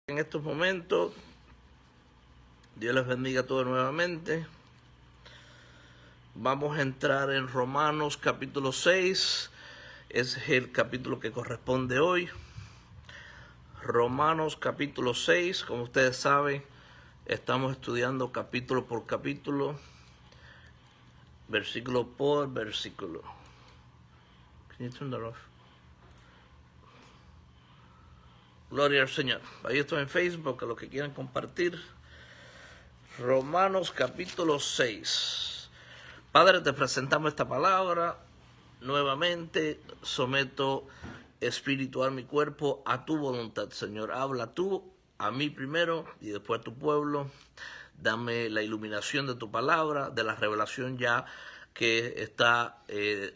En estos momentos, Dios les bendiga a todos nuevamente. Vamos a entrar en Romanos capítulo 6. Ese es el capítulo que corresponde hoy. Romanos capítulo 6, como ustedes saben, estamos estudiando capítulo por capítulo, versículo por versículo. Can you turn that off? Gloria al Señor. Ahí estoy en Facebook, a los que quieran compartir. Romanos capítulo 6. Padre, te presentamos esta palabra. Nuevamente someto espiritual mi cuerpo a tu voluntad, Señor. Habla tú a mí primero y después a tu pueblo. Dame la iluminación de tu palabra, de la revelación ya que está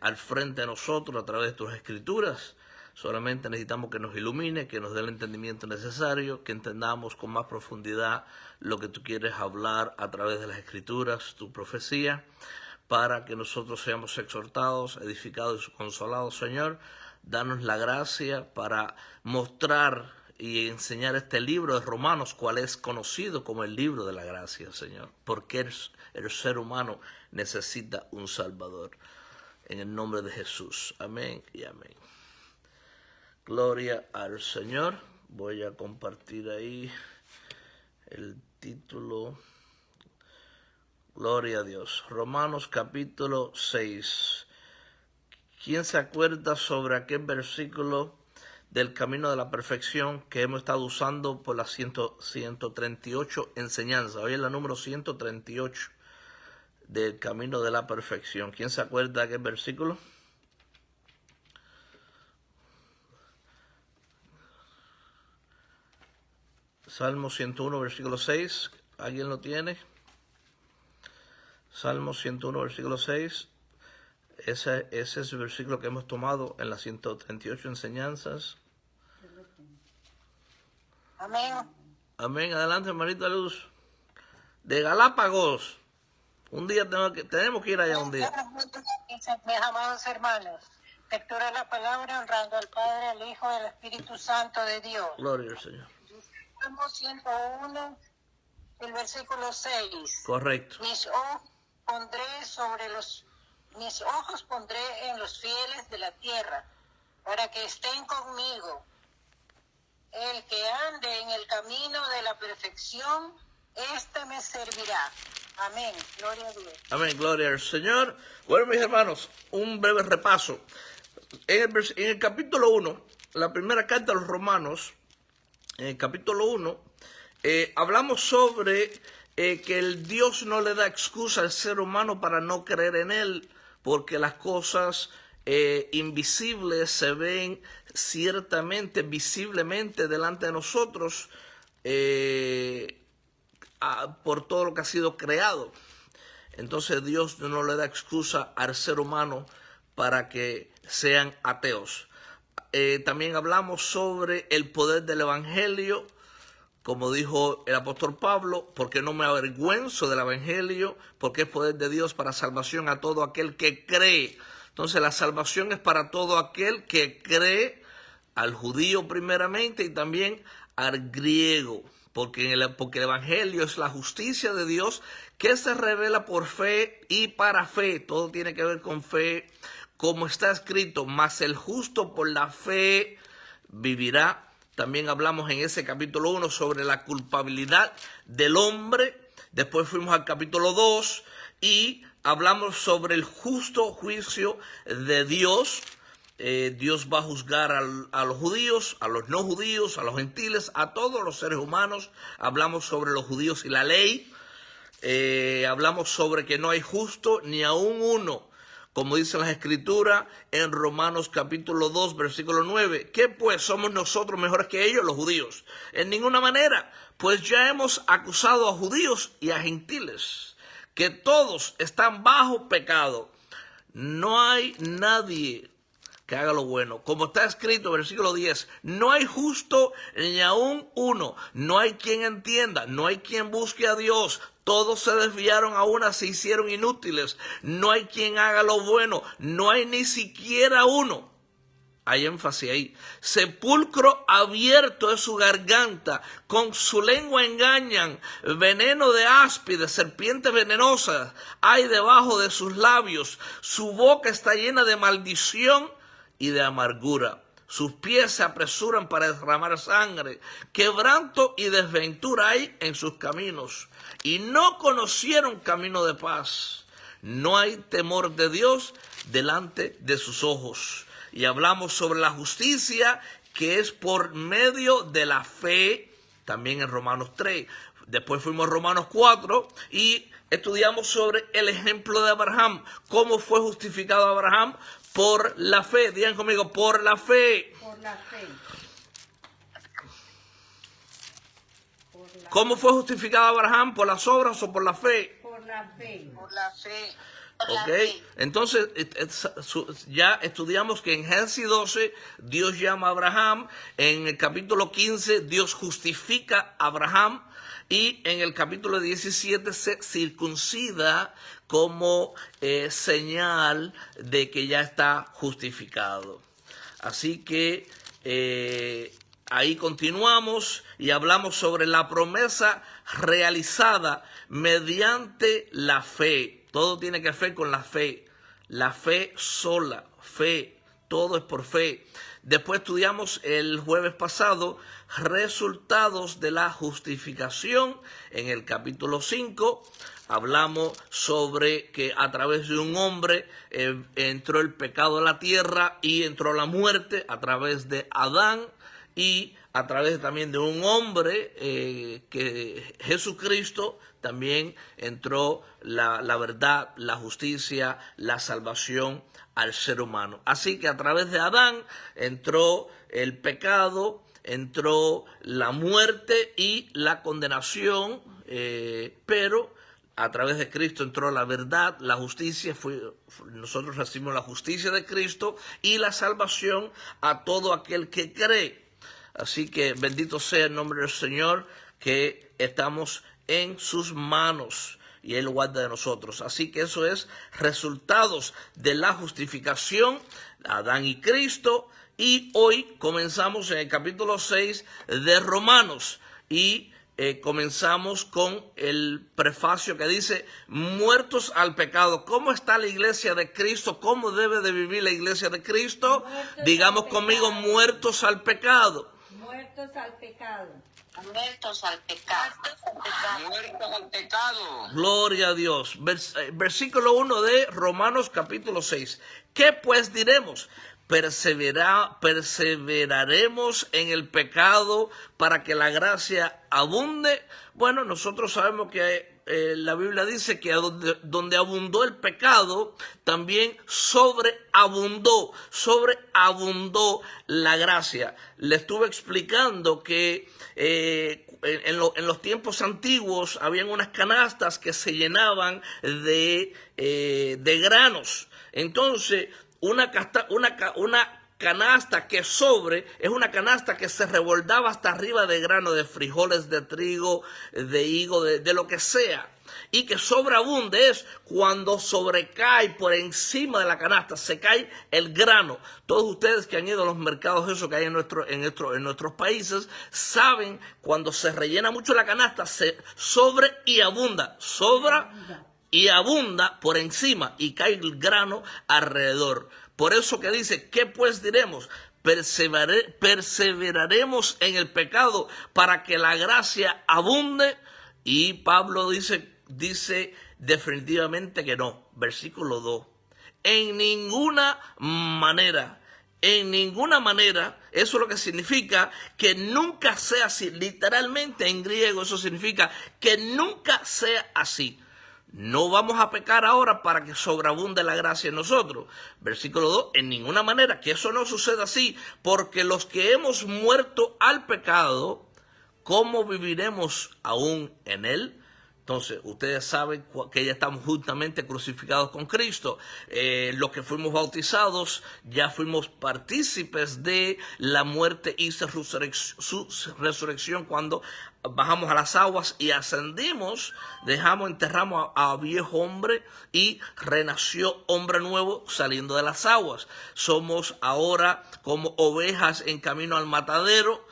al frente de nosotros a través de tus escrituras. Solamente necesitamos que nos ilumine, que nos dé el entendimiento necesario, que entendamos con más profundidad lo que tú quieres hablar a través de las escrituras, tu profecía, para que nosotros seamos exhortados, edificados y consolados, Señor. Danos la gracia para mostrar y enseñar este libro de Romanos, cual es conocido como el libro de la gracia, Señor, porque el ser humano necesita un Salvador. En el nombre de Jesús. Amén y amén. Gloria al Señor. Voy a compartir ahí el título. Gloria a Dios. Romanos capítulo 6. ¿Quién se acuerda sobre aquel versículo del camino de la perfección que hemos estado usando por las 138 enseñanzas? Hoy es la número 138 del camino de la perfección. ¿Quién se acuerda de aquel versículo? Salmo 101, versículo 6. ¿Alguien lo tiene? Salmo 101, versículo 6. Ese es el versículo que hemos tomado en las 138 enseñanzas. Amén. Amén. Adelante, hermanita Luz. De Galápagos. Un día tenemos que ir allá un día. Mis amados hermanos, lectura de la palabra honrando al Padre, al Hijo y al Espíritu Santo de Dios. Gloria al Señor. Salmo 101, el versículo 6. Correcto. Mis ojos pondré en los fieles de la tierra, para que estén conmigo. El que ande en el camino de la perfección, este me servirá. Amén. Gloria a Dios. Amén. Gloria al Señor. Bueno, mis hermanos, un breve repaso. En el capítulo 1, la primera carta a los Romanos, en el capítulo 1, hablamos sobre que el Dios no le da excusa al ser humano para no creer en él, porque las cosas invisibles se ven ciertamente, visiblemente delante de nosotros por todo lo que ha sido creado. Entonces Dios no le da excusa al ser humano para que sean ateos. También hablamos sobre el poder del Evangelio, como dijo el apóstol Pablo, porque no me avergüenzo del Evangelio, porque es poder de Dios para salvación a todo aquel que cree. Entonces la salvación es para todo aquel que cree, al judío primeramente y también al griego, porque el Evangelio es la justicia de Dios que se revela por fe y para fe. Todo tiene que ver con fe, como está escrito, mas el justo por la fe vivirá. También hablamos en ese capítulo 1 sobre la culpabilidad del hombre. Después fuimos al capítulo 2 y hablamos sobre el justo juicio de Dios. Dios va a juzgar a los judíos, a los no judíos, a los gentiles, a todos los seres humanos. Hablamos sobre los judíos y la ley. Hablamos sobre que no hay justo ni aún uno, como dicen las escrituras en Romanos capítulo 2, versículo 9. ¿Qué pues? ¿Somos nosotros mejores que ellos, los judíos? En ninguna manera, pues ya hemos acusado a judíos y a gentiles, que todos están bajo pecado. No hay nadie que haga lo bueno. Como está escrito, versículo 10, no hay justo ni aún uno, no hay quien entienda, no hay quien busque a Dios. Todos se desviaron, a una se hicieron inútiles. No hay quien haga lo bueno, no hay ni siquiera uno. Hay énfasis ahí. Sepulcro abierto es su garganta, con su lengua engañan, veneno de áspide, serpientes venenosas hay debajo de sus labios, su boca está llena de maldición y de amargura. Sus pies se apresuran para derramar sangre, quebranto y desventura hay en sus caminos, y no conocieron camino de paz. No hay temor de Dios delante de sus ojos. Y hablamos sobre la justicia que es por medio de la fe, también en Romanos 3. Después fuimos a Romanos 4 y estudiamos sobre el ejemplo de Abraham. ¿Cómo fue justificado Abraham? Por la fe. Digan conmigo, por la fe. Por la fe. ¿Cómo fue justificado Abraham? ¿Por las obras o por la fe? Por la fe. Por la fe. Ok, entonces ya estudiamos que en Génesis 12 Dios llama a Abraham, en el capítulo 15 Dios justifica a Abraham y en el capítulo 17 se circuncida como señal de que ya está justificado. Así que ahí continuamos y hablamos sobre la promesa realizada mediante la fe. Todo tiene que ver con la fe sola, fe, todo es por fe. Después estudiamos el jueves pasado resultados de la justificación en el capítulo 5. Hablamos sobre que a través de un hombre entró el pecado a la tierra y entró la muerte a través de Adán. Y a través también de un hombre, que Jesucristo, también entró la verdad, la justicia, la salvación al ser humano. Así que a través de Adán entró el pecado, entró la muerte y la condenación, pero a través de Cristo entró la verdad, la justicia, nosotros recibimos la justicia de Cristo y la salvación a todo aquel que cree. Así que bendito sea el nombre del Señor, que estamos en sus manos y Él guarda de nosotros. Así que eso es resultados de la justificación, Adán y Cristo. Y hoy comenzamos en el capítulo 6 de Romanos y comenzamos con el prefacio que dice, muertos al pecado. ¿Cómo está la iglesia de Cristo? ¿Cómo debe de vivir la iglesia de Cristo? Digamos conmigo, muertos al pecado. Muertos al pecado. Muertos al pecado. Muertos al pecado. Gloria a Dios. Versículo 1 de Romanos capítulo 6. ¿Qué pues diremos? ¿Perseveraremos en el pecado para que la gracia abunde? Bueno, nosotros sabemos que la Biblia dice que donde abundó el pecado, también sobreabundó la gracia. Le estuve explicando que en los tiempos antiguos habían unas canastas que se llenaban de granos. Entonces, una canasta que sobre es una canasta que se revoltaba hasta arriba de grano de frijoles, de trigo, de higo, de lo que sea. Y que sobreabunde es cuando sobrecae por encima de la canasta, se cae el grano. Todos ustedes que han ido a los mercados, eso que hay en nuestros países, saben cuando se rellena mucho la canasta, se sobra y abunda por encima y cae el grano alrededor. Por eso que dice, ¿qué pues diremos? Perseveraremos en el pecado para que la gracia abunde. Y Pablo dice definitivamente que no. Versículo 2. En ninguna manera. Eso es lo que significa que nunca sea así. Literalmente en griego eso significa que nunca sea así. No vamos a pecar ahora para que sobreabunde la gracia en nosotros. Versículo 2, en ninguna manera, que eso no suceda así, porque los que hemos muerto al pecado, ¿cómo viviremos aún en él? Entonces, ustedes saben que ya estamos juntamente crucificados con Cristo. Los que fuimos bautizados ya fuimos partícipes de la muerte y su resurrección cuando bajamos a las aguas y ascendimos, enterramos a viejo hombre y renació hombre nuevo saliendo de las aguas. Somos ahora como ovejas en camino al matadero.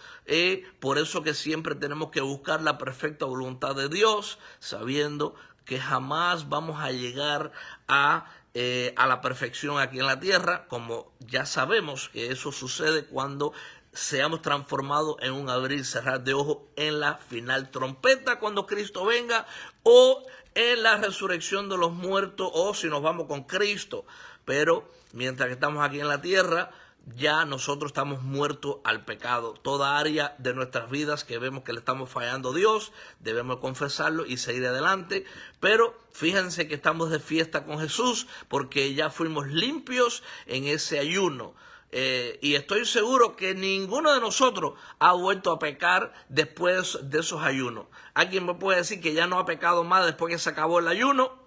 Por eso que siempre tenemos que buscar la perfecta voluntad de Dios, sabiendo que jamás vamos a llegar a la perfección aquí en la tierra, como ya sabemos que eso sucede cuando seamos transformados en un abrir y cerrar de ojos en la final trompeta, cuando Cristo venga, o en la resurrección de los muertos, o si nos vamos con Cristo. Pero mientras que estamos aquí en la tierra, ya nosotros estamos muertos al pecado. Toda área de nuestras vidas que vemos que le estamos fallando a Dios, debemos confesarlo y seguir adelante. Pero fíjense que estamos de fiesta con Jesús porque ya fuimos limpios en ese ayuno. Y estoy seguro que ninguno de nosotros ha vuelto a pecar después de esos ayunos. ¿Alguien me puede decir que ya no ha pecado más después que se acabó el ayuno?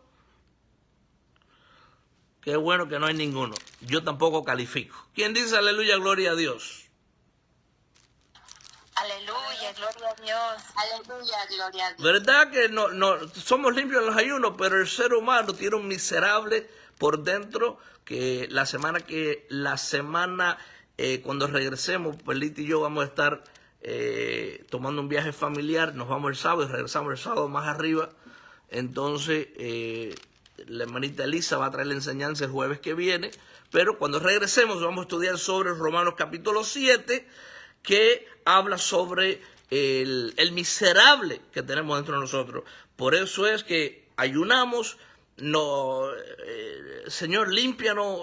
Qué bueno que no hay ninguno. Yo tampoco califico. ¿Quién dice aleluya, gloria a Dios? Aleluya, gloria a Dios. Aleluya, gloria a Dios. ¿Verdad que no somos limpios en los ayunos, pero el ser humano tiene un miserable por dentro que la semana cuando regresemos, Perlita y yo vamos a estar tomando un viaje familiar, nos vamos el sábado y regresamos el sábado más arriba. Entonces, la hermanita Elisa va a traer la enseñanza el jueves que viene, pero cuando regresemos vamos a estudiar sobre Romanos capítulo 7, que habla sobre el miserable que tenemos dentro de nosotros. Por eso es que ayunamos, Señor, límpianos,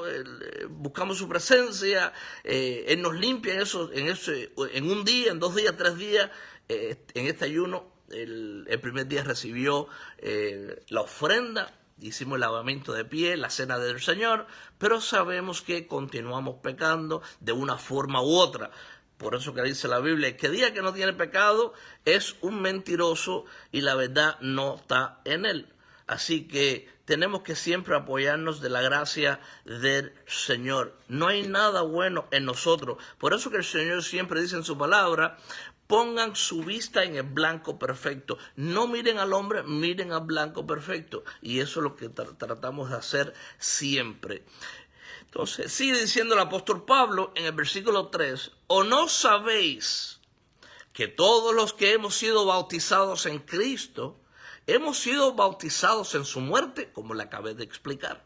buscamos su presencia, Él nos limpia en un día, en 2 días, 3 días, en este ayuno. El primer día recibió la ofrenda, hicimos el lavamiento de pies, la cena del Señor, pero sabemos que continuamos pecando de una forma u otra. Por eso que dice la Biblia, que día que no tiene pecado es un mentiroso y la verdad no está en él. Así que tenemos que siempre apoyarnos de la gracia del Señor. No hay nada bueno en nosotros. Por eso que el Señor siempre dice en su palabra, pongan su vista en el blanco perfecto. No miren al hombre, miren al blanco perfecto. Y eso es lo que tratamos de hacer siempre. Entonces, sigue diciendo el apóstol Pablo en el versículo 3, ¿o no sabéis que todos los que hemos sido bautizados en Cristo, hemos sido bautizados en su muerte, como le acabé de explicar?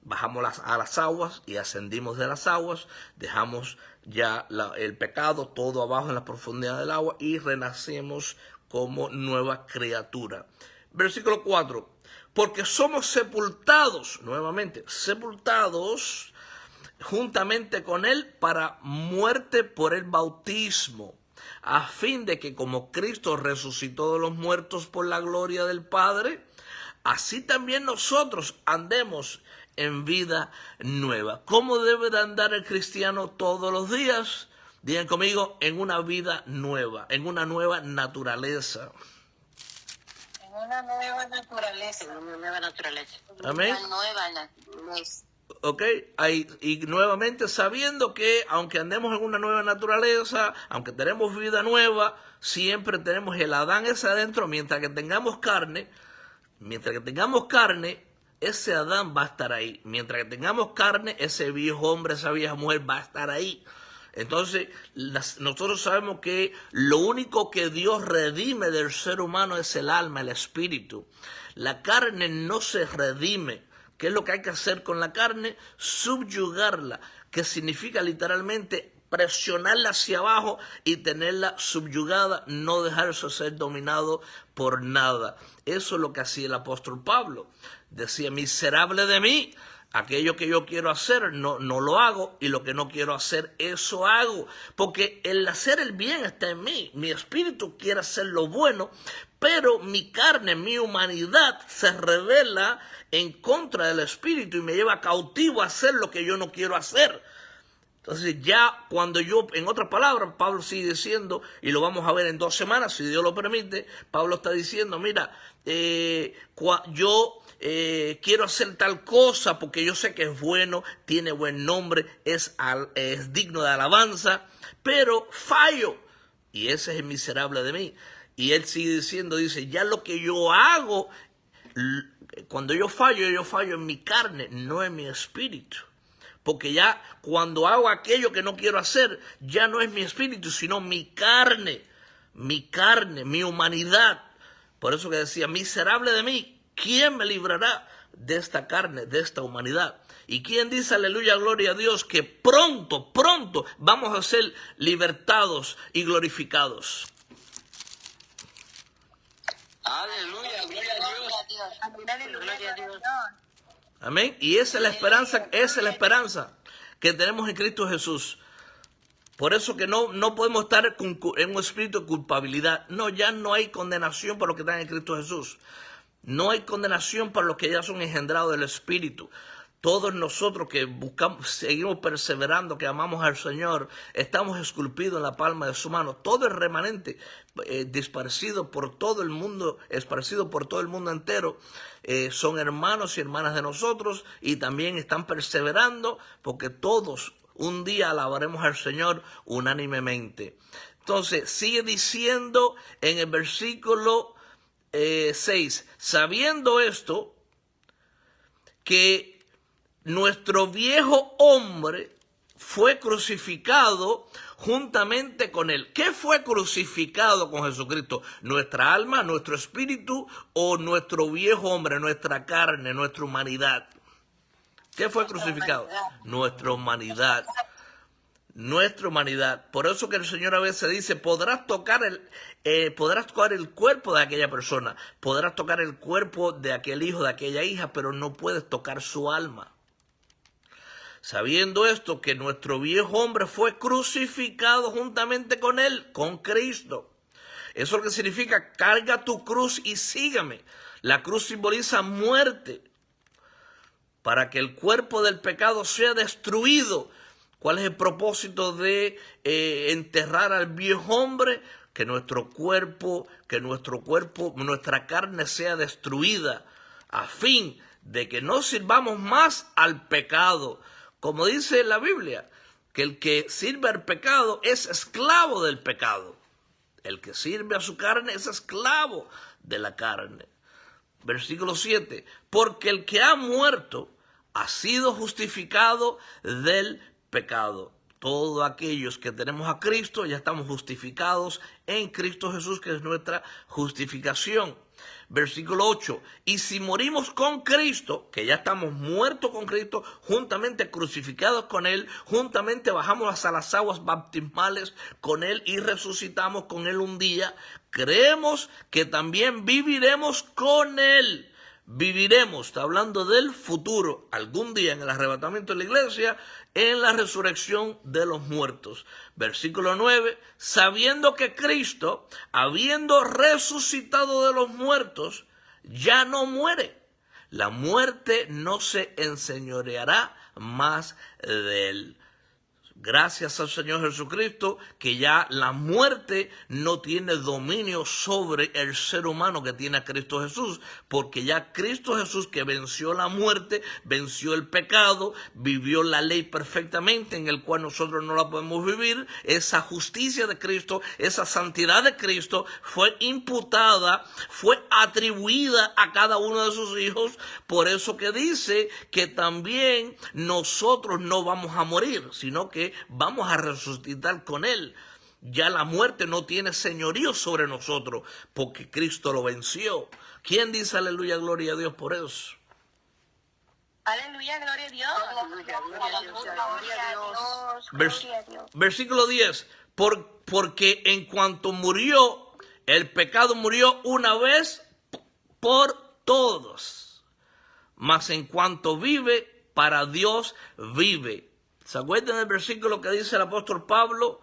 Bajamos a las aguas y ascendimos de las aguas, dejamos ya el pecado todo abajo en la profundidad del agua y renacemos como nueva criatura. Versículo 4. Porque somos sepultados, nuevamente, sepultados juntamente con Él para muerte por el bautismo, a fin de que como Cristo resucitó de los muertos por la gloria del Padre, así también nosotros andemos en vida nueva. ¿Cómo debe de andar el cristiano todos los días? Digan conmigo, en una vida nueva, en una nueva naturaleza. Una nueva naturaleza. Una nueva naturaleza. Amén. Una nueva naturaleza. Ok, y nuevamente sabiendo que aunque andemos en una nueva naturaleza, aunque tenemos vida nueva, siempre tenemos el Adán ese adentro. Mientras que tengamos carne, ese Adán va a estar ahí. Mientras que tengamos carne, ese viejo hombre, esa vieja mujer va a estar ahí. Entonces, nosotros sabemos que lo único que Dios redime del ser humano es el alma, el espíritu. La carne no se redime. ¿Qué es lo que hay que hacer con la carne? Subyugarla, que significa literalmente presionarla hacia abajo y tenerla subyugada, no dejarse ser dominado por nada. Eso es lo que hacía el apóstol Pablo. Decía, miserable de mí. Aquello que yo quiero hacer no lo hago, y lo que no quiero hacer, eso hago. Porque el hacer el bien está en mí. Mi espíritu quiere hacer lo bueno, pero mi carne, mi humanidad se revela en contra del espíritu y me lleva cautivo a hacer lo que yo no quiero hacer. Entonces ya cuando yo, en otras palabras, Pablo sigue diciendo, y lo vamos a ver en 2 semanas, si Dios lo permite, Pablo está diciendo, mira, yo quiero hacer tal cosa porque yo sé que es bueno, tiene buen nombre, es digno de alabanza, pero fallo, y ese es el miserable de mí. Y él sigue diciendo, dice, ya lo que yo hago, cuando yo fallo en mi carne, no en mi espíritu. Porque ya cuando hago aquello que no quiero hacer, ya no es mi espíritu, sino mi carne, mi humanidad. Por eso que decía, miserable de mí, ¿quién me librará de esta carne, de esta humanidad? ¿Y quién dice, aleluya, gloria a Dios, que pronto vamos a ser libertados y glorificados? Aleluya, gloria a Dios. Gloria a Dios. Amén. Y esa es la esperanza que tenemos en Cristo Jesús. Por eso que no podemos estar en un espíritu de culpabilidad. No, ya no hay condenación para los que están en Cristo Jesús. No hay condenación para los que ya son engendrados del Espíritu. Todos nosotros que buscamos, seguimos perseverando, que amamos al Señor, estamos esculpidos en la palma de su mano. Todo el remanente esparcido por todo el mundo entero, son hermanos y hermanas de nosotros y también están perseverando porque todos un día alabaremos al Señor unánimemente. Entonces sigue diciendo en el versículo 6, sabiendo esto, que nuestro viejo hombre fue crucificado juntamente con él. ¿Qué fue crucificado con Jesucristo? ¿Nuestra alma, nuestro espíritu o nuestro viejo hombre, nuestra carne, nuestra humanidad? ¿Qué fue crucificado? Nuestra humanidad. Nuestra humanidad. Por eso que el Señor a veces dice, podrás tocar el cuerpo de aquella persona, podrás tocar el cuerpo de aquel hijo, de aquella hija, pero no puedes tocar su alma. Sabiendo esto, que nuestro viejo hombre fue crucificado juntamente con él, con Cristo. Eso es lo que significa, carga tu cruz y sígame. La cruz simboliza muerte, para que el cuerpo del pecado sea destruido. ¿Cuál es el propósito de enterrar al viejo hombre? Que nuestra carne sea destruida, a fin de que no sirvamos más al pecado. Como dice la Biblia, que el que sirve al pecado es esclavo del pecado. El que sirve a su carne es esclavo de la carne. Versículo 7. Porque el que ha muerto ha sido justificado del pecado. Todos aquellos que tenemos a Cristo ya estamos justificados en Cristo Jesús, que es nuestra justificación. Versículo 8, y si morimos con Cristo, que ya estamos muertos con Cristo, juntamente crucificados con Él, juntamente bajamos hasta las aguas bautismales con Él y resucitamos con Él un día, creemos que también viviremos con Él. Viviremos, está hablando del futuro, algún día en el arrebatamiento de la iglesia, en la resurrección de los muertos. Versículo 9, sabiendo que Cristo, habiendo resucitado de los muertos, ya no muere. La muerte no se enseñoreará más de él. Gracias al Señor Jesucristo, que ya la muerte no tiene dominio sobre el ser humano que tiene a Cristo Jesús, porque ya Cristo Jesús, que venció la muerte, venció el pecado, vivió la ley perfectamente, en el cual nosotros no la podemos vivir. Esa justicia de Cristo, esa santidad de Cristo fue imputada, fue atribuida a cada uno de sus hijos. Por eso que dice que también nosotros no vamos a morir, sino que vamos a resucitar con Él. Ya la muerte no tiene señorío sobre nosotros, porque Cristo lo venció. ¿Quién dice aleluya, gloria a Dios por eso? Aleluya, gloria a Dios. Aleluya, gloria a Dios, gloria a Dios. Versículo 10. Porque en cuanto murió, el pecado murió una vez por todos. Mas en cuanto vive, para Dios vive. ¿Se acuerdan del versículo que dice el apóstol Pablo?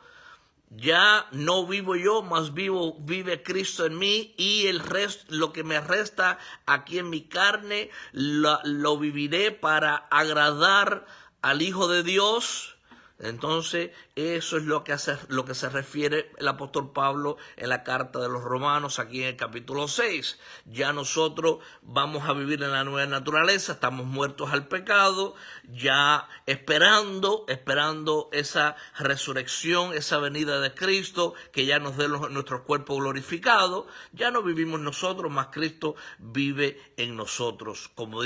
Ya no vivo yo, mas vive Cristo en mí, y el resto, lo que me resta aquí en mi carne, lo viviré para agradar al Hijo de Dios. Entonces, eso es lo que se refiere el apóstol Pablo en la carta de los Romanos, aquí en el capítulo 6. Ya nosotros vamos a vivir en la nueva naturaleza, estamos muertos al pecado, ya esperando esa resurrección, esa venida de Cristo, que ya nos dé nuestro cuerpo glorificado. Ya no vivimos nosotros, más Cristo vive en nosotros. Como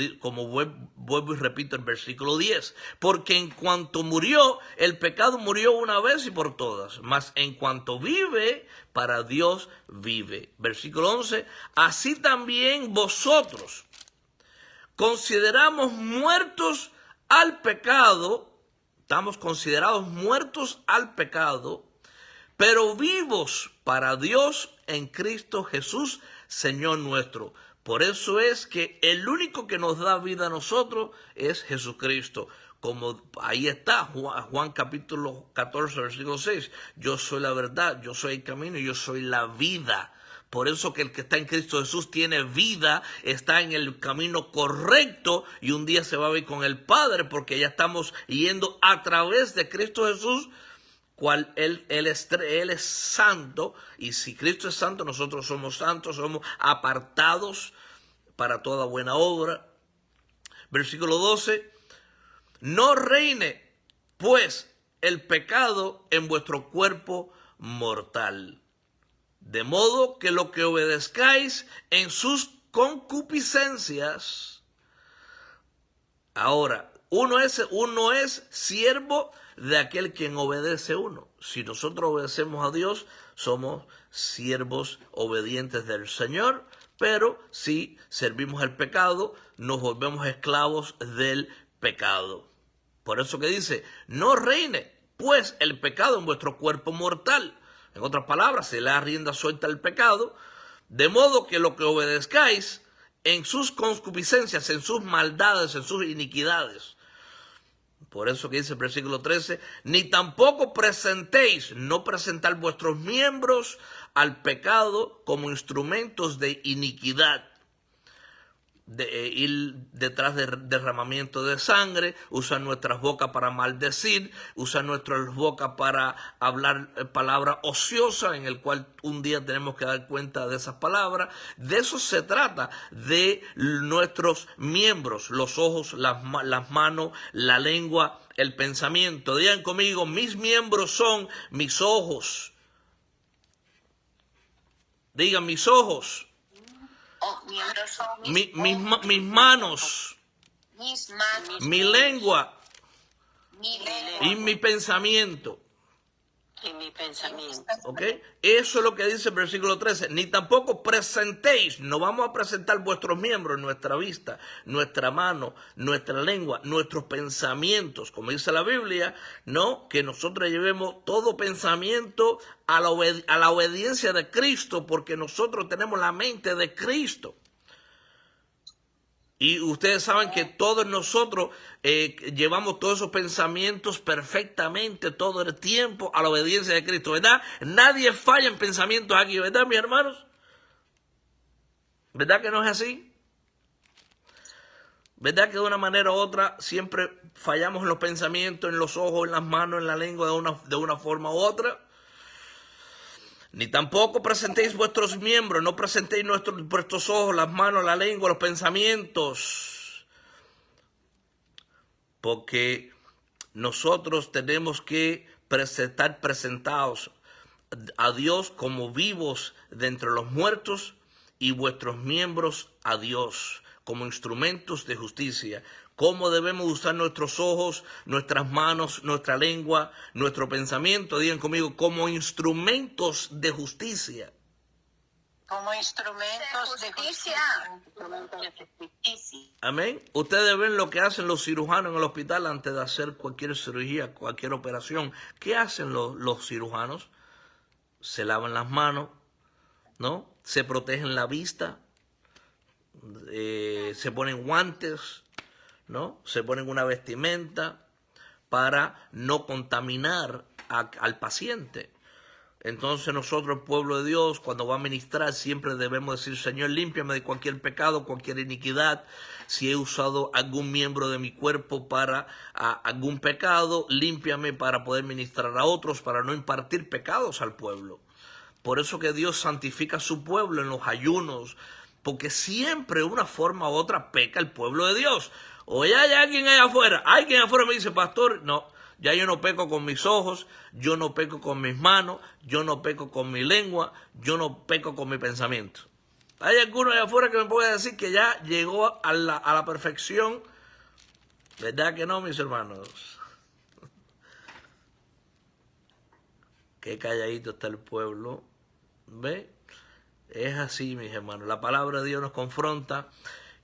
vuelvo y repito el versículo 10. Porque en cuanto murió, el pecado murió una vez y por todas, mas en cuanto vive, para Dios vive. Versículo 11, así también vosotros consideramos muertos al pecado, estamos considerados muertos al pecado, pero vivos para Dios en Cristo Jesús, Señor nuestro. Por eso es que el único que nos da vida a nosotros es Jesucristo. Como ahí está, Juan capítulo 14, versículo 6. Yo soy la verdad, yo soy el camino y yo soy la vida. Por eso que el que está en Cristo Jesús tiene vida, está en el camino correcto y un día se va a ver con el Padre porque ya estamos yendo a través de Cristo Jesús, cual él es santo, y si Cristo es santo, nosotros somos santos, somos apartados para toda buena obra. Versículo 12. No reine, pues, el pecado en vuestro cuerpo mortal, de modo que lo que obedezcáis en sus concupiscencias. Ahora, uno es siervo de aquel quien obedece uno. Si nosotros obedecemos a Dios, somos siervos obedientes del Señor, pero si servimos al pecado, nos volvemos esclavos del pecado. Por eso que dice, no reine, pues, el pecado en vuestro cuerpo mortal. En otras palabras, se le da rienda suelta al pecado, de modo que lo que obedezcáis en sus concupiscencias, en sus maldades, en sus iniquidades. Por eso que dice el versículo 13, ni tampoco presentéis, no presentar vuestros miembros al pecado como instrumentos de iniquidad. Ir detrás del derramamiento de sangre, usar nuestras bocas para maldecir, usar nuestras bocas para hablar palabras ociosas, en el cual un día tenemos que dar cuenta de esas palabras. De eso se trata, de nuestros miembros, los ojos, las manos, la lengua, el pensamiento. Digan conmigo, mis miembros son mis ojos. Digan, mis ojos. Mis manos, mi lengua y mi pensamiento. ¿Ok? Eso es lo que dice el versículo 13. Ni tampoco presentéis, no vamos a presentar vuestros miembros, nuestra vista, nuestra mano, nuestra lengua, nuestros pensamientos, como dice la Biblia, no, que nosotros llevemos todo pensamiento a la obediencia de Cristo, porque nosotros tenemos la mente de Cristo. Y ustedes saben que todos nosotros llevamos todos esos pensamientos perfectamente todo el tiempo a la obediencia de Cristo, ¿verdad? Nadie falla en pensamientos aquí, ¿verdad, mis hermanos? ¿Verdad que no es así? ¿Verdad que de una manera u otra siempre fallamos en los pensamientos, en los ojos, en las manos, en la lengua, de una forma u otra? Ni tampoco presentéis vuestros miembros, no presentéis vuestros ojos, las manos, la lengua, los pensamientos. Porque nosotros tenemos que estar presentados a Dios como vivos de entre los muertos y vuestros miembros a Dios como instrumentos de justicia. ¿Cómo debemos usar nuestros ojos, nuestras manos, nuestra lengua, nuestro pensamiento? Digan conmigo, como instrumentos de justicia. Como instrumentos de justicia. Amén. Ustedes ven lo que hacen los cirujanos en el hospital antes de hacer cualquier cirugía, cualquier operación. ¿Qué hacen los cirujanos? Se lavan las manos, ¿no? Se protegen la vista, se ponen guantes, ¿no? Se ponen una vestimenta para no contaminar al paciente. Entonces nosotros, el pueblo de Dios, cuando va a ministrar, siempre debemos decir: Señor, límpiame de cualquier pecado, cualquier iniquidad. Si he usado algún miembro de mi cuerpo para algún pecado, límpiame para poder ministrar a otros, para no impartir pecados al pueblo. Por eso que Dios santifica a su pueblo en los ayunos, porque siempre de una forma u otra peca el pueblo de Dios. O ya hay alguien allá afuera, alguien afuera me dice: pastor, no, ya yo no peco con mis ojos, yo no peco con mis manos, yo no peco con mi lengua, yo no peco con mi pensamiento. Hay alguno allá afuera que me puede decir que ya llegó a la perfección. ¿Verdad que no, mis hermanos? Qué calladito está el pueblo. ¿Ve? Es así, mis hermanos. La palabra de Dios nos confronta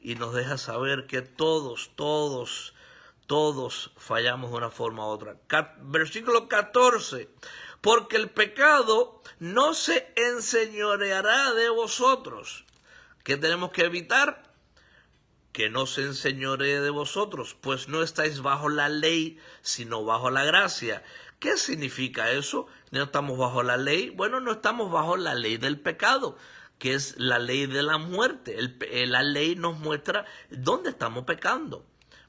y nos deja saber que todos fallamos de una forma u otra. Versículo 14. Porque el pecado no se enseñoreará de vosotros. ¿Qué tenemos que evitar? Que no se enseñoree de vosotros, pues no estáis bajo la ley, sino bajo la gracia. ¿Qué significa eso? ¿No estamos bajo la ley? Bueno, no estamos bajo la ley del pecado, que es la ley de la muerte. La ley nos muestra dónde estamos pecando.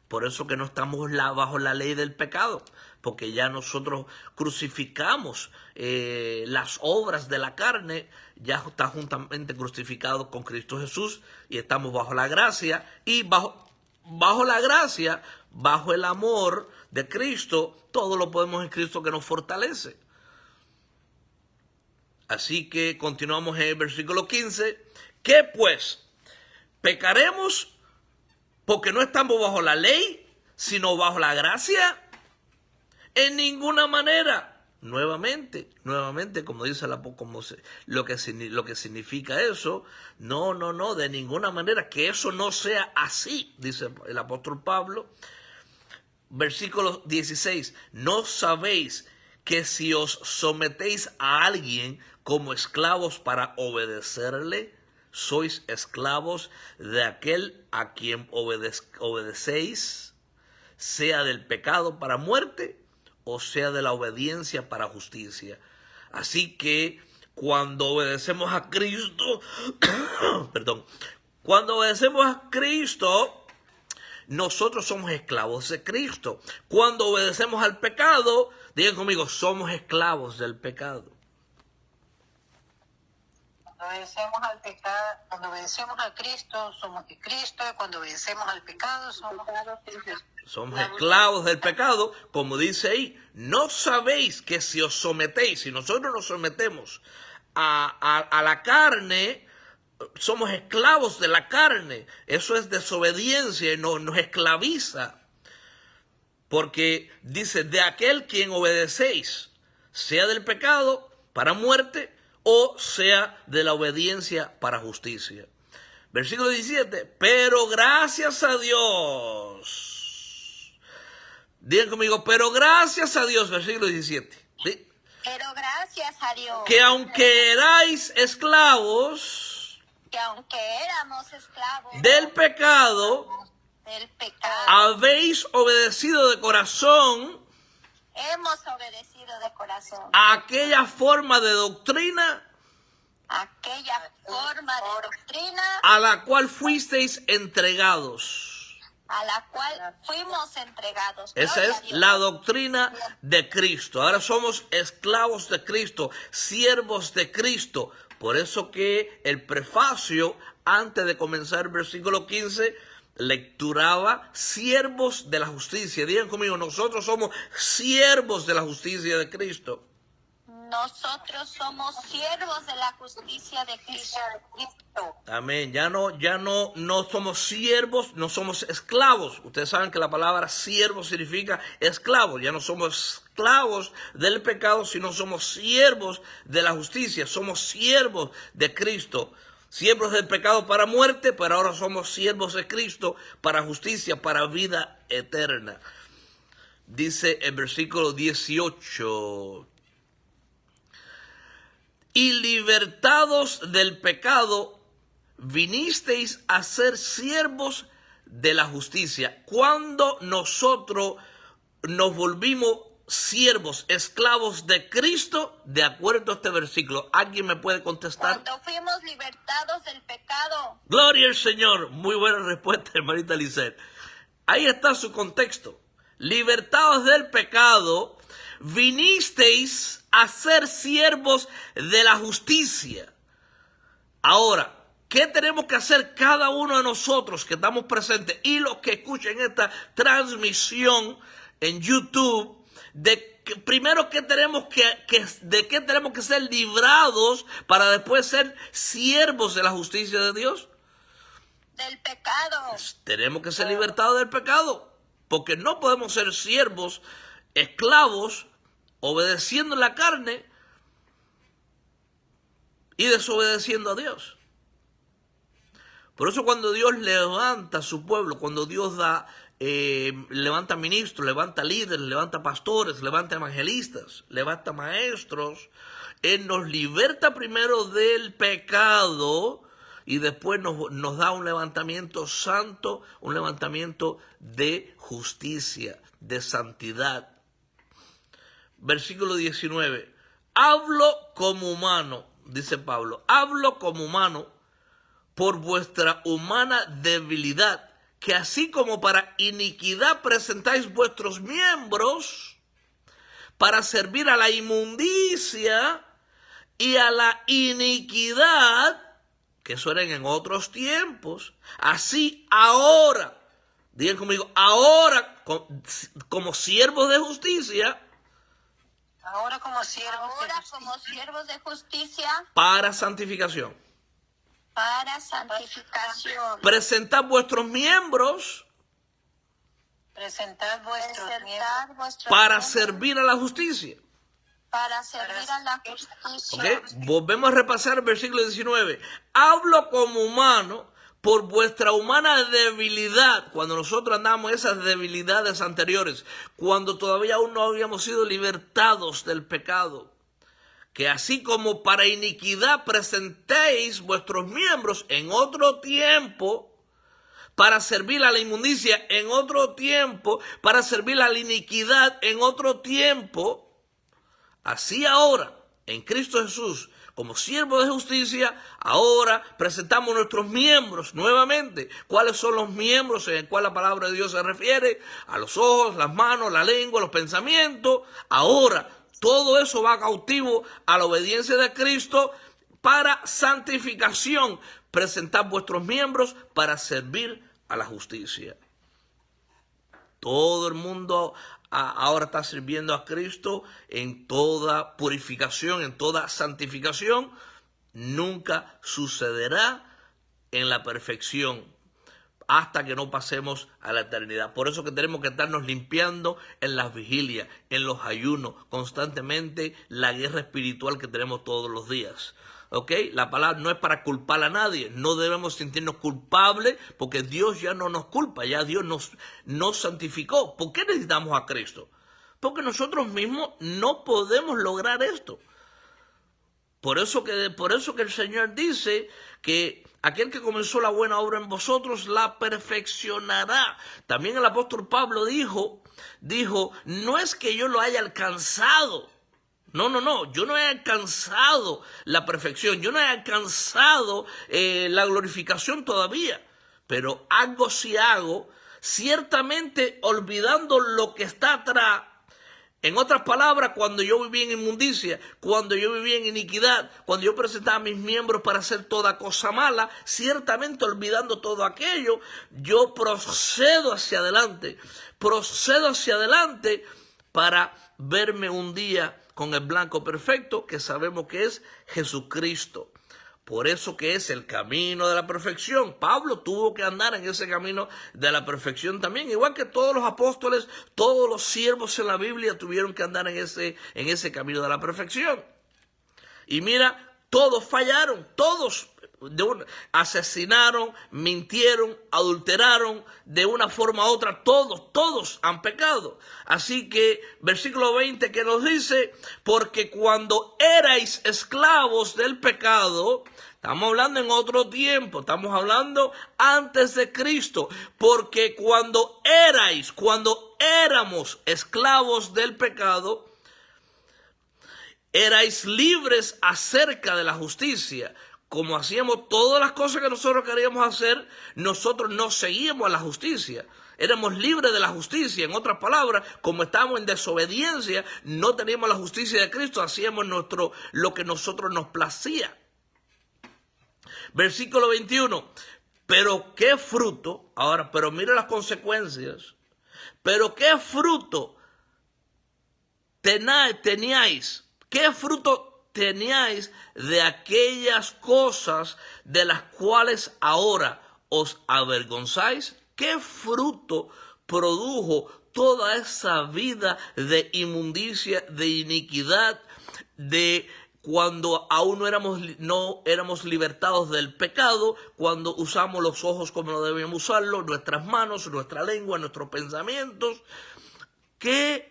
Por eso que no estamos bajo la ley del pecado, porque ya nosotros crucificamos las obras de la carne, ya está juntamente crucificado con Cristo Jesús y estamos bajo la gracia, y bajo la gracia, bajo el amor de Cristo, todo lo podemos en Cristo que nos fortalece. Así que continuamos en el versículo 15. ¿Qué pues? ¿Pecaremos porque no estamos bajo la ley, sino bajo la gracia? En ninguna manera. Nuevamente, como dice lo que significa eso, no, de ninguna manera, que eso no sea así, dice el apóstol Pablo. Versículo 16, ¿no sabéis que si os sometéis a alguien como esclavos para obedecerle, sois esclavos de aquel a quien obedecéis, sea del pecado para muerte, o sea de la obediencia para justicia? Así que cuando obedecemos a Cristo, cuando obedecemos a Cristo, nosotros somos esclavos de Cristo. Cuando obedecemos al pecado, digan conmigo, somos esclavos del pecado. Cuando obedecemos a Cristo, somos de Cristo, y cuando obedecemos al pecado, somos esclavos del pecado, como dice ahí. ¿No sabéis que si os sometéis, si nosotros nos sometemos a la carne, somos esclavos de la carne? Eso es desobediencia y nos esclaviza. Porque dice, de aquel quien obedecéis, sea del pecado para muerte, o sea de la obediencia para justicia. Versículo 17, pero gracias a Dios. Digan conmigo, pero gracias a Dios, versículo 17. ¿Sí? Pero gracias a Dios. Que aunque erais esclavos, éramos esclavos del pecado, habéis obedecido de corazón, hemos obedecido de corazón a aquella forma de doctrina, a la cual fuisteis entregados. A la cual fuimos entregados. Esa es la doctrina de Cristo. Ahora somos esclavos de Cristo, siervos de Cristo. Por eso que el prefacio, antes de comenzar el versículo 15, lecturaba siervos de la justicia. Digan conmigo, nosotros somos siervos de la justicia de Cristo. Nosotros somos siervos de la justicia de Cristo. Amén. Ya no somos siervos, no somos esclavos. Ustedes saben que la palabra siervo significa esclavo. Ya no somos esclavos del pecado, sino somos siervos de la justicia. Somos siervos de Cristo. Siervos del pecado para muerte, pero ahora somos siervos de Cristo para justicia, para vida eterna. Dice el versículo 18. Y libertados del pecado, vinisteis a ser siervos de la justicia. Cuando nosotros nos volvimos siervos, esclavos de Cristo, de acuerdo a este versículo? ¿Alguien me puede contestar? Cuando fuimos libertados del pecado. Gloria al Señor. Muy buena respuesta, hermanita Lisette. Ahí está su contexto. Libertados del pecado, vinisteis a ser siervos de la justicia. Ahora, ¿qué tenemos que hacer cada uno de nosotros que estamos presentes y los que escuchen esta transmisión en YouTube? Primero, ¿de qué tenemos que ser librados para después ser siervos de la justicia de Dios? Del pecado. Tenemos que ser libertados del pecado, porque no podemos ser siervos, esclavos, obedeciendo en la carne y desobedeciendo a Dios. Por eso cuando Dios levanta a su pueblo, cuando Dios levanta ministros, levanta líderes, levanta pastores, levanta evangelistas, levanta maestros, Él nos liberta primero del pecado y después nos da un levantamiento santo, un levantamiento de justicia, de santidad. Versículo 19. Hablo como humano, dice Pablo, hablo como humano por vuestra humana debilidad, que así como para iniquidad presentáis vuestros miembros para servir a la inmundicia y a la iniquidad, que eso eran en otros tiempos, así ahora, digan conmigo, ahora como siervos de justicia, Ahora como siervos de justicia. para santificación. Para santificación. Presentad vuestros miembros Presentad vuestros Presentar vuestros para miembros servir a la justicia. para servir a la justicia. ¿Ok? Volvemos a repasar el versículo 19. Hablo como humano por vuestra humana debilidad. Cuando nosotros andamos esas debilidades anteriores, cuando todavía aún no habíamos sido libertados del pecado, que así como para iniquidad presentéis vuestros miembros en otro tiempo, para servir a la inmundicia en otro tiempo, para servir a la iniquidad en otro tiempo, así ahora, en Cristo Jesús, como siervos de justicia, ahora presentamos nuestros miembros nuevamente. ¿Cuáles son los miembros en los cuales la palabra de Dios se refiere? A los ojos, las manos, la lengua, los pensamientos. Ahora, todo eso va cautivo a la obediencia de Cristo para santificación. Presentad vuestros miembros para servir a la justicia. Todo el mundo ahora está sirviendo a Cristo en toda purificación, en toda santificación. Nunca sucederá en la perfección hasta que no pasemos a la eternidad. Por eso que tenemos que estarnos limpiando en las vigilias, en los ayunos, constantemente la guerra espiritual que tenemos todos los días. ¿Ok? La palabra no es para culpar a nadie. No debemos sentirnos culpables porque Dios ya no nos culpa. Ya Dios nos santificó. ¿Por qué necesitamos a Cristo? Porque nosotros mismos no podemos lograr esto. Por eso que el Señor dice que aquel que comenzó la buena obra en vosotros la perfeccionará. También el apóstol Pablo dijo, no es que yo lo haya alcanzado. No, yo no he alcanzado la perfección, yo no he alcanzado la glorificación todavía, pero algo sí hago, ciertamente olvidando lo que está atrás. En otras palabras, cuando yo vivía en inmundicia, cuando yo vivía en iniquidad, cuando yo presentaba mis miembros para hacer toda cosa mala, ciertamente olvidando todo aquello, yo procedo hacia adelante para verme un día con el blanco perfecto que sabemos que es Jesucristo. Por eso que es el camino de la perfección. Pablo tuvo que andar en ese camino de la perfección también. Igual que todos los apóstoles, todos los siervos en la Biblia tuvieron que andar en ese camino de la perfección. Y mira, todos fallaron, todos. asesinaron, mintieron, adulteraron, de una forma u otra, todos han pecado. Así que, versículo 20 que nos dice, porque cuando erais esclavos del pecado, estamos hablando en otro tiempo, estamos hablando antes de Cristo, porque cuando éramos esclavos del pecado, erais libres acerca de la justicia. Como hacíamos todas las cosas que nosotros queríamos hacer, nosotros no seguíamos a la justicia. Éramos libres de la justicia. En otras palabras, como estábamos en desobediencia, no teníamos la justicia de Cristo, hacíamos lo que nosotros nos placía. Versículo 21. Pero qué fruto, ahora, pero mira las consecuencias. Pero qué fruto teníais. ¿Qué fruto teníais de aquellas cosas de las cuales ahora os avergonzáis? ¿Qué fruto produjo toda esa vida de inmundicia, de iniquidad, de cuando aún no éramos libertados del pecado, cuando usamos los ojos como no debíamos usarlo, nuestras manos, nuestra lengua, nuestros pensamientos? ¿Qué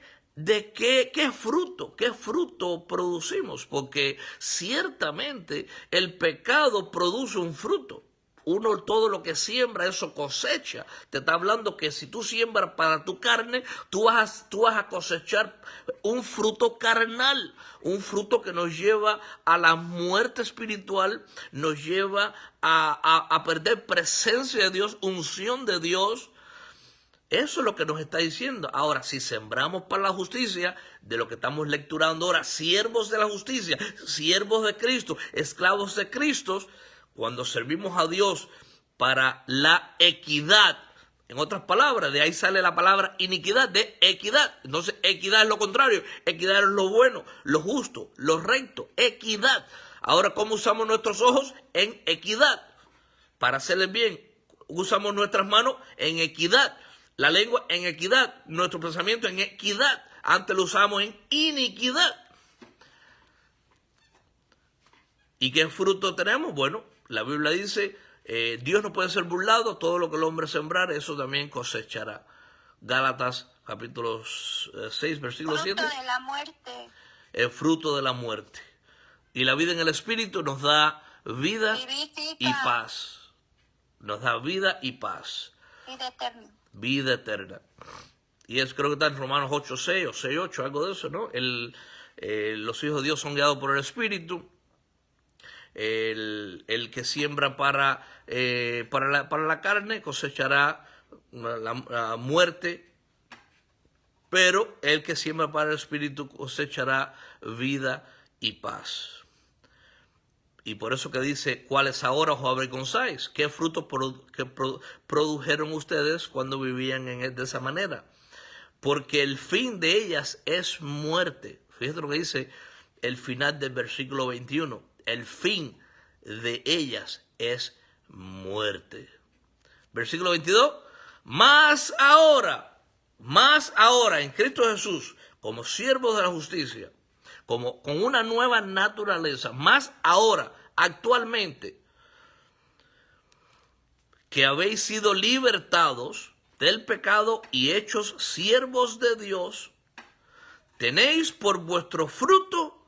fruto producimos? Porque ciertamente el pecado produce un fruto. Uno, todo lo que siembra, eso cosecha. Te está hablando que si tú siembras para tu carne, tú vas a cosechar un fruto carnal, un fruto que nos lleva a la muerte espiritual, nos lleva a perder presencia de Dios, unción de Dios. Eso es lo que nos está diciendo. Ahora, si sembramos para la justicia, de lo que estamos lecturando ahora, siervos de la justicia, siervos de Cristo, esclavos de Cristo, cuando servimos a Dios para la equidad, en otras palabras, de ahí sale la palabra iniquidad, de equidad. Entonces, equidad es lo contrario. Equidad es lo bueno, lo justo, lo recto, equidad. Ahora, ¿cómo usamos nuestros ojos? En equidad. Para hacerles bien, usamos nuestras manos en equidad. La lengua en equidad, nuestro pensamiento en equidad. Antes lo usamos en iniquidad. ¿Y qué fruto tenemos? Bueno, la Biblia dice, Dios no puede ser burlado, todo lo que el hombre sembrar, eso también cosechará. Gálatas capítulo 6, versículo 7. Fruto de la muerte. El fruto de la muerte. Y la vida en el Espíritu nos da vida y paz. Nos da vida y paz. Vida eterna. Vida eterna. Y es, creo que está en Romanos 8:6 o 6:8, algo de eso, ¿no? Los hijos de Dios son guiados por el Espíritu. El que siembra para la carne cosechará la muerte, pero el que siembra para el Espíritu cosechará vida y paz. Y por eso que dice, ¿cuáles ahora os avergonzáis? ¿Qué frutos produjeron ustedes cuando vivían de esa manera? Porque el fin de ellas es muerte. Fíjate lo que dice el final del versículo 21. El fin de ellas es muerte. Versículo 22. Más ahora en Cristo Jesús, como siervos de la justicia, con una nueva naturaleza, más ahora, actualmente, que habéis sido libertados del pecado y hechos siervos de Dios, tenéis por vuestro fruto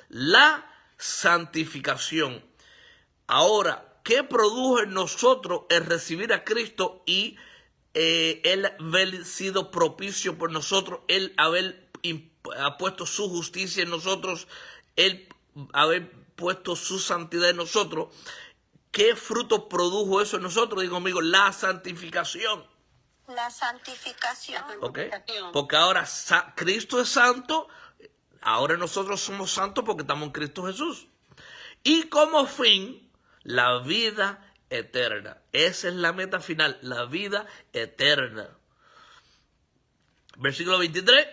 la santificación. Ahora, ¿qué produjo en nosotros el recibir a Cristo y Él haber sido propicio por nosotros, Él haber puesto su justicia en nosotros, Él haber puesto su santidad en nosotros? ¿Qué fruto produjo eso en nosotros? Digo, amigo, la santificación. La santificación. ¿Okay? Porque ahora Cristo es santo, ahora nosotros somos santos porque estamos en Cristo Jesús. Y como fin, la vida eterna. Esa es la meta final, la vida eterna. Versículo 23.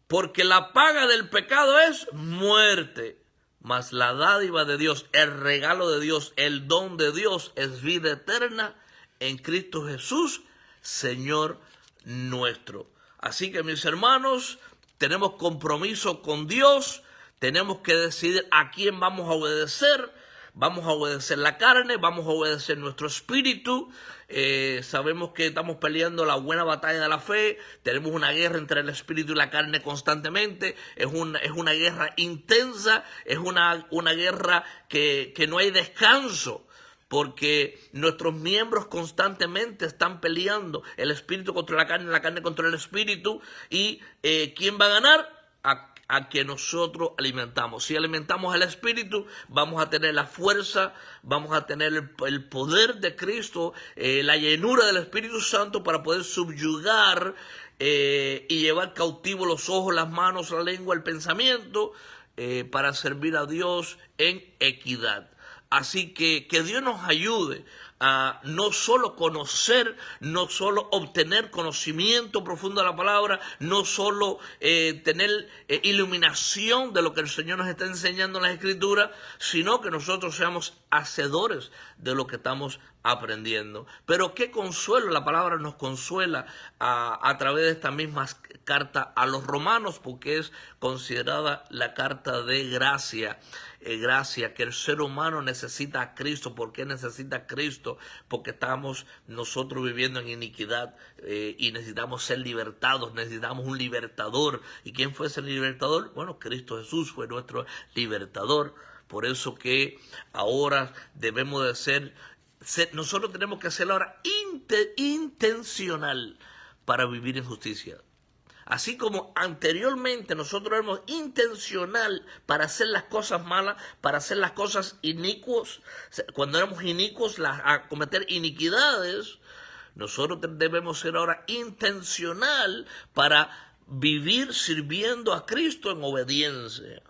Porque la paga del pecado es muerte, mas la dádiva de Dios, el regalo de Dios, el don de Dios es vida eterna en Cristo Jesús, Señor nuestro. Así que, mis hermanos, tenemos compromiso con Dios, tenemos que decidir a quién vamos a obedecer, vamos a obedecer la carne, vamos a obedecer nuestro espíritu. Sabemos que estamos peleando la buena batalla de la fe, tenemos una guerra entre el espíritu y la carne constantemente, es una guerra intensa, es una guerra que no hay descanso, porque nuestros miembros constantemente están peleando, el espíritu contra la carne contra el espíritu, y ¿quién va a ganar? A que nosotros alimentamos. Si alimentamos al espíritu, vamos a tener la fuerza, vamos a tener el poder de Cristo, la llenura del Espíritu Santo para poder subyugar y llevar cautivo los ojos, las manos, la lengua, el pensamiento, para servir a Dios en equidad. Así que Dios nos ayude a no solo conocer, no solo obtener conocimiento profundo de la palabra, no solo tener iluminación de lo que el Señor nos está enseñando en las Escrituras, sino que nosotros seamos hacedores de lo que estamos aprendiendo. Pero qué consuelo, la palabra nos consuela a través de esta misma carta a los romanos, porque es considerada la carta de gracia. Gracia, que el ser humano necesita a Cristo. ¿Por qué necesita a Cristo? Porque estamos nosotros viviendo en iniquidad y necesitamos ser libertados, necesitamos un libertador. ¿Y quién fue ese libertador? Bueno, Cristo Jesús fue nuestro libertador. Por eso que ahora debemos de ser nosotros tenemos que ser ahora intencional para vivir en justicia. Así como anteriormente nosotros éramos intencional para hacer las cosas malas, para hacer las cosas inicuos, cuando éramos inicuos a cometer iniquidades, nosotros debemos ser ahora intencional para vivir sirviendo a Cristo en obediencia,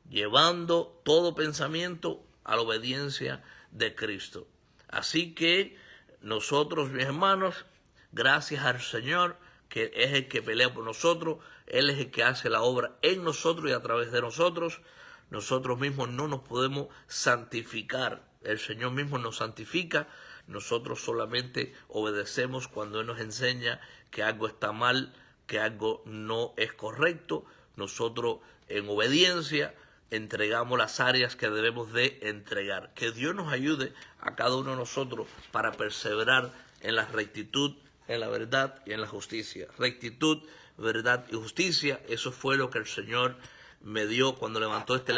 llevando todo pensamiento a la obediencia de Cristo. Así que nosotros, mis hermanos, gracias al Señor, que es el que pelea por nosotros, Él es el que hace la obra en nosotros y a través de nosotros. Nosotros mismos no nos podemos santificar, el Señor mismo nos santifica, nosotros solamente obedecemos cuando Él nos enseña que algo está mal, que algo no es correcto. Nosotros en obediencia entregamos las áreas que debemos de entregar. Que Dios nos ayude a cada uno de nosotros para perseverar en la rectitud, en la verdad y en la justicia. Rectitud, verdad y justicia, eso fue lo que el Señor me dio cuando levantó este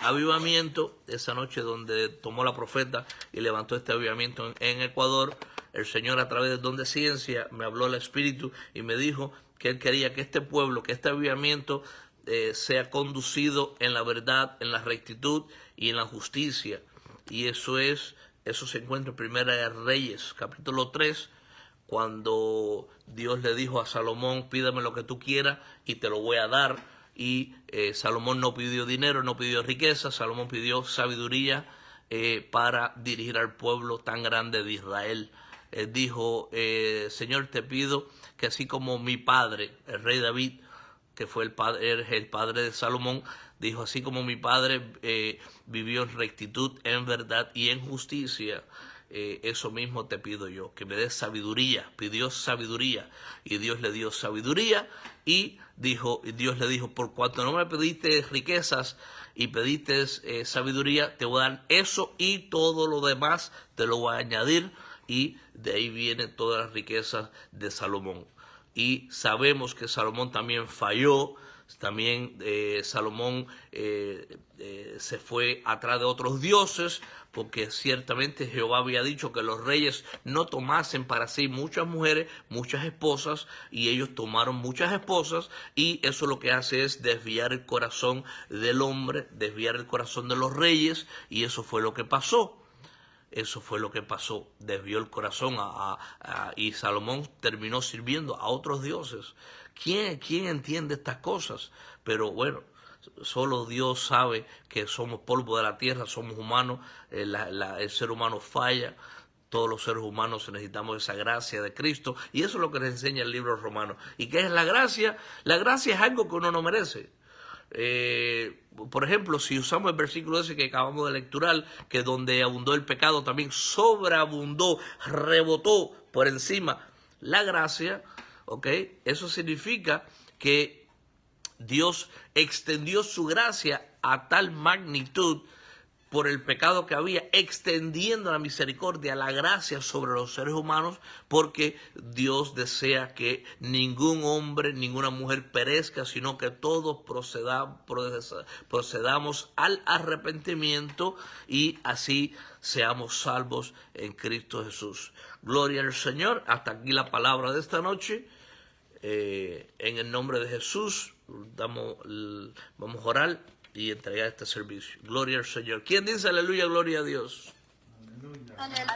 avivamiento, esa noche donde tomó la profeta y levantó este avivamiento en Ecuador. El Señor, a través del don de ciencia, me habló al Espíritu y me dijo que Él quería que este pueblo, que este avivamiento sea conducido en la verdad, en la rectitud y en la justicia. Y eso se encuentra en Primera de Reyes, capítulo 3, cuando Dios le dijo a Salomón: pídame lo que tú quieras y te lo voy a dar. Y Salomón no pidió dinero, no pidió riqueza, Salomón pidió sabiduría para dirigir al pueblo tan grande de Israel. Él dijo: Señor, te pido que así como mi padre, el rey David, que fue el padre de Salomón, dijo: así como mi padre vivió en rectitud, en verdad y en justicia, eso mismo te pido yo, que me des sabiduría. Pidió sabiduría y Dios le dio sabiduría, y Dios le dijo: por cuanto no me pediste riquezas y pediste sabiduría, te voy a dar eso y todo lo demás te lo voy a añadir. Y de ahí vienen todas las riquezas de Salomón. Y sabemos que Salomón también falló, también Salomón se fue atrás de otros dioses, porque ciertamente Jehová había dicho que los reyes no tomasen para sí muchas mujeres, muchas esposas, y ellos tomaron muchas esposas, y eso lo que hace es desviar el corazón del hombre, desviar el corazón de los reyes, y eso fue lo que pasó. Eso fue lo que pasó, desvió el corazón y Salomón terminó sirviendo a otros dioses. ¿Quién entiende estas cosas? Pero bueno, solo Dios sabe que somos polvo de la tierra, somos humanos, el ser humano falla. Todos los seres humanos necesitamos esa gracia de Cristo, y eso es lo que nos enseña el libro romano. ¿Y qué es la gracia? La gracia es algo que uno no merece. Por ejemplo, si usamos el versículo ese que acabamos de lecturar, que donde abundó el pecado también sobreabundó, rebotó por encima la gracia, ¿ok? Eso significa que Dios extendió su gracia a tal magnitud por el pecado que había, extendiendo la misericordia, la gracia sobre los seres humanos, porque Dios desea que ningún hombre, ninguna mujer perezca, sino que todos procedamos al arrepentimiento y así seamos salvos en Cristo Jesús. Gloria al Señor. Hasta aquí la palabra de esta noche. En el nombre de Jesús vamos a orar y entregar este servicio. Gloria al Señor. ¿Quién dice aleluya, gloria a Dios? Aleluya.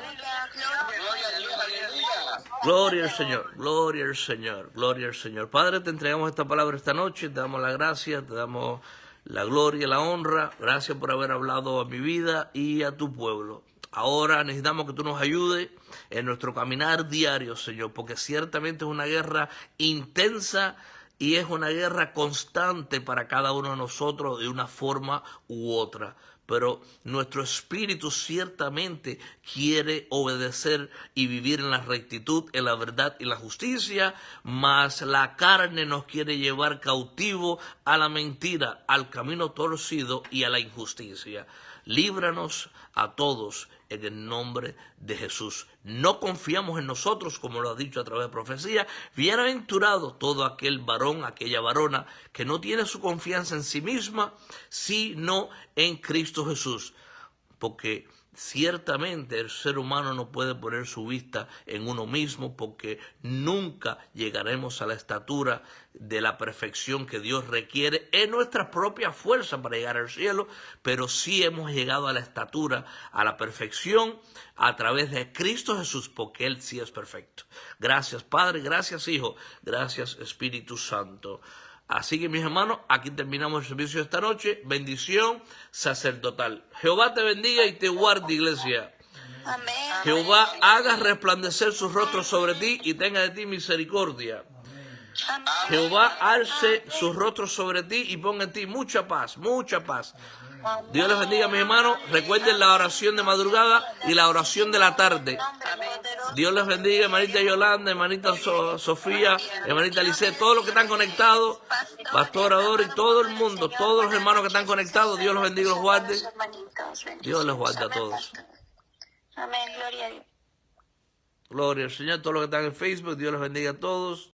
Gloria a Dios, aleluya. Gloria al Señor, gloria al Señor, gloria al Señor. Padre, te entregamos esta palabra esta noche, te damos la gracia, te damos la gloria, la honra. Gracias por haber hablado a mi vida y a tu pueblo. Ahora necesitamos que tú nos ayudes en nuestro caminar diario, Señor, porque ciertamente es una guerra intensa y es una guerra constante para cada uno de nosotros de una forma u otra. Pero nuestro espíritu ciertamente quiere obedecer y vivir en la rectitud, en la verdad y la justicia, mas la carne nos quiere llevar cautivo a la mentira, al camino torcido y a la injusticia. Líbranos a todos en el nombre de Jesús. No confiamos en nosotros, como lo ha dicho a través de profecía. Bienaventurado todo aquel varón, aquella varona que no tiene su confianza en sí misma, sino en Cristo Jesús. Porque ciertamente el ser humano no puede poner su vista en uno mismo, porque nunca llegaremos a la estatura de la perfección que Dios requiere en nuestra propia fuerza para llegar al cielo, pero sí hemos llegado a la estatura, a la perfección a través de Cristo Jesús, porque Él sí es perfecto. Gracias Padre, gracias Hijo, gracias Espíritu Santo. Así que mis hermanos, aquí terminamos el servicio de esta noche. Bendición sacerdotal. Jehová te bendiga y te guarde, iglesia. Amén. Jehová haga resplandecer su rostro sobre ti y tenga de ti misericordia. Amén. Jehová alce su rostro sobre ti y ponga en ti mucha paz, mucha paz. Dios les bendiga, mis hermanos. Recuerden la oración de madrugada y la oración de la tarde. Dios les bendiga, hermanita Yolanda, hermanita Sofía, hermanita Lice, todos los que están conectados, Pastor Ador y todo el mundo, todos los hermanos que están conectados. Dios los bendiga y los guarde. Dios les guarde a todos. Amén, gloria a Dios. Gloria al Señor. Todos los que están en Facebook, Dios los bendiga a todos.